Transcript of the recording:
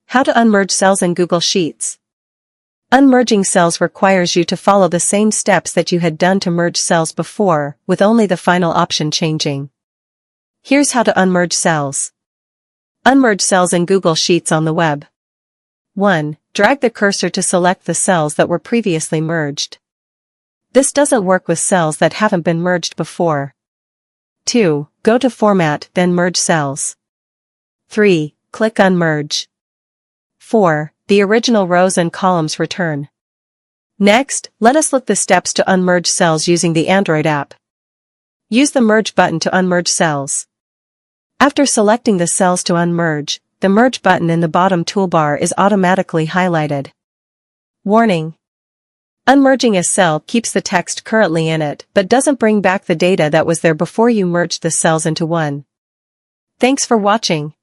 How to unmerge cells in Google Sheets. Unmerging cells requires you to follow the same steps that you had done to merge cells before, with only the final option changing. Here's how to unmerge cells. Unmerge cells in Google Sheets on the web. 1. Drag the cursor to select the cells that were previously merged. This doesn't work with cells that haven't been merged before. 2. Go to Format, then Merge Cells. 3. Click Unmerge. 4. The original rows and columns return. Next, let us look the steps to unmerge cells using the Android app. Use the Merge button to unmerge cells. After selecting the cells to unmerge, the Merge button in the bottom toolbar is automatically highlighted. Warning: unmerging a cell keeps the text currently in it but doesn't bring back the data that was there before you merged the cells into one. Thanks for watching.